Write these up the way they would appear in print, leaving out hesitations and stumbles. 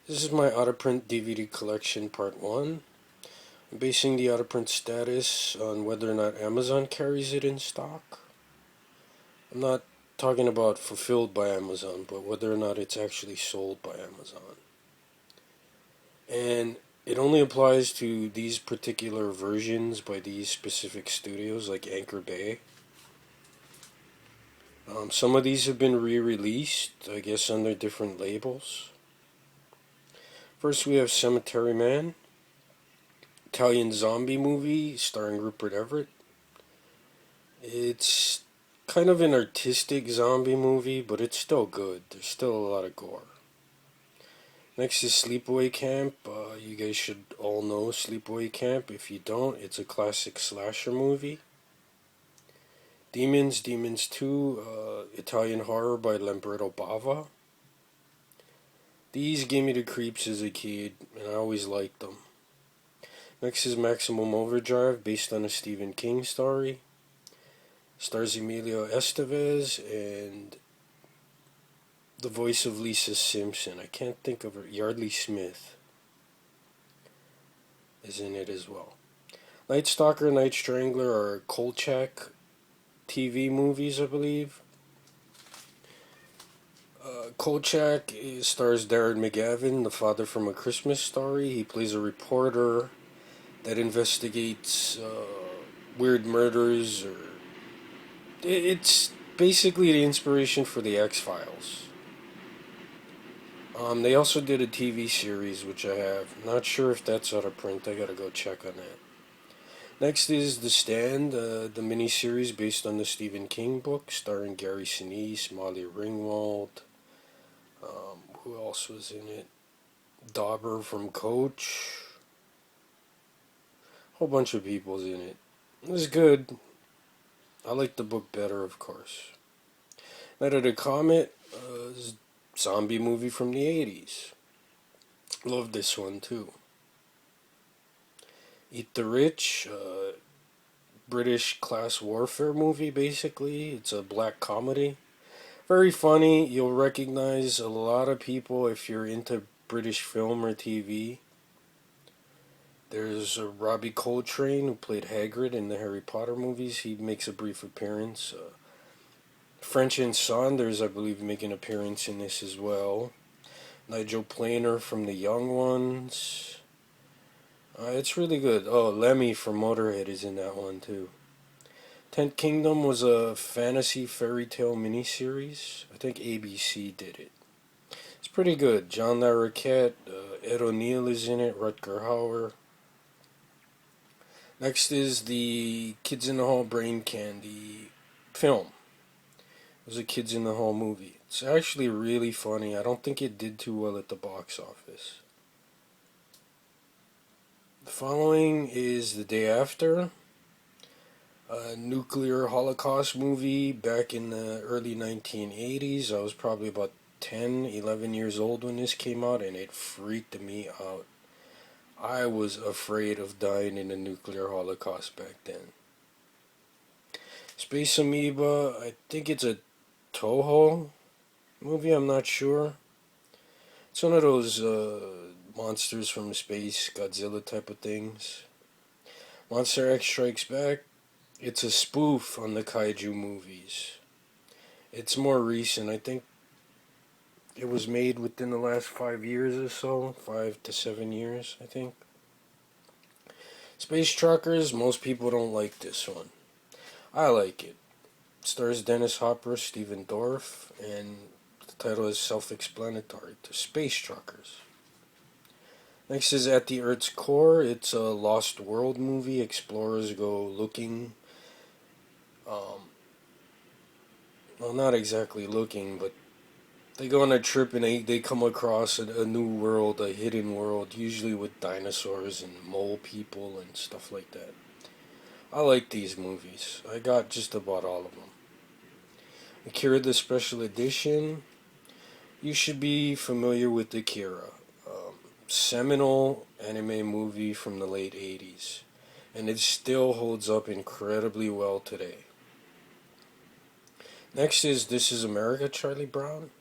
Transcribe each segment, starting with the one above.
This is my out-of-print DVD collection part 1. I'm basing the out-of-print status on whether or not Amazon carries it in stock. I'm not talking about fulfilled by Amazon, but whether or not it's actually sold by Amazon. And it only applies to these particular versions by these specific studios like Anchor Bay. Some of these have been re-released, I guess under different labels. First we have Cemetery Man, Italian zombie movie starring Rupert Everett. It's kind of an artistic zombie movie, but it's still good. There's still a lot of gore. Next is Sleepaway Camp. You guys should all know Sleepaway Camp. If you don't, it's a classic slasher movie. Demons 2, Italian horror by Lamberto Bava. These gave me the creeps as a kid, and I always liked them. Next is Maximum Overdrive, based on a Stephen King story. Stars Emilio Estevez and the voice of Lisa Simpson. I can't think of her. Yardley Smith is in it as well. Night Stalker, Night Strangler are Kolchak TV movies, I believe. Kolchak stars Darren McGavin, the father from A Christmas Story. He plays a reporter that investigates weird murders. It's basically the inspiration for the X-Files. They also did a TV series, which I have. Not sure if that's out of print. I gotta go check on that. Next is The Stand, the miniseries based on the Stephen King book, starring Gary Sinise, Molly Ringwald. Who else was in it? Dauber from Coach. A whole bunch of people's in it. It was good. I like the book better, of course. Night of the Comet, zombie movie from the 80s. Love this one too. Eat the Rich, British class warfare movie basically. It's a black comedy. Very funny. You'll recognize a lot of people if you're into British film or TV. There's Robbie Coltrane, who played Hagrid in the Harry Potter movies. He makes a brief appearance. French and Saunders, I believe, make an appearance in this as well. Nigel Planer from The Young Ones. It's really good. Oh, Lemmy from Motorhead is in that one too. Tenth Kingdom was a fantasy fairy tale miniseries. I think ABC did it. It's pretty good. John Larroquette, Ed O'Neill is in it, Rutger Hauer. Next is the Kids in the Hall Brain Candy film. It was a Kids in the Hall movie. It's actually really funny. I don't think it did too well at the box office. The following is The Day After, a nuclear holocaust movie back in the early 1980s. I was probably about 10, 11 years old when this came out, and it freaked me out. I was afraid of dying in a nuclear holocaust back then. Space Amoeba, I think it's a Toho movie, I'm not sure. It's one of those monsters from space, Godzilla type of things. Monster X Strikes Back, it's a spoof on the kaiju movies. It's more recent. I think it was made within the last 5 years or so. 5 to 7 years, I think. Space Truckers, most people don't like this one. I like it. It stars Dennis Hopper, Stephen Dorff, and the title is self-explanatory. The Space Truckers. Next is At the Earth's Core. It's a Lost World movie. Explorers go looking. Well, not exactly looking, but they go on a trip and they come across a new world, a hidden world, usually with dinosaurs and mole people and stuff like that. I like these movies. I got just about all of them. Akira the Special Edition. You should be familiar with Akira. Seminal anime movie from the late 80s. And it still holds up incredibly well today. Next is This Is America, Charlie Brown.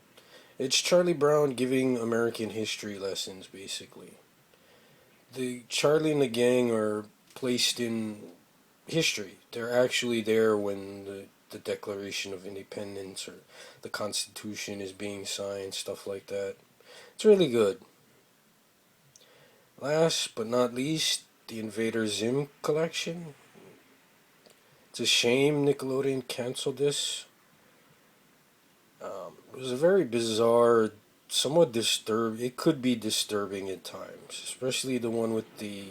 It's Charlie Brown giving American history lessons, basically. The Charlie and the gang are placed in history. They're actually there when the Declaration of Independence or the Constitution is being signed, stuff like that. It's really good. Last but not least, the Invader Zim collection. It's a shame Nickelodeon canceled this. It was a very bizarre, somewhat disturbing. It could be disturbing at times, especially the one with the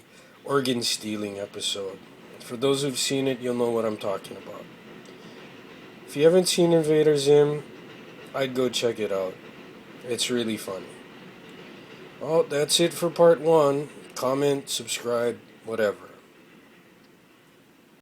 organ stealing episode. For those who've seen it, you'll know what I'm talking about. If you haven't seen Invader Zim, I'd go check it out. It's really funny. Well, that's it for part one. Comment, subscribe, whatever.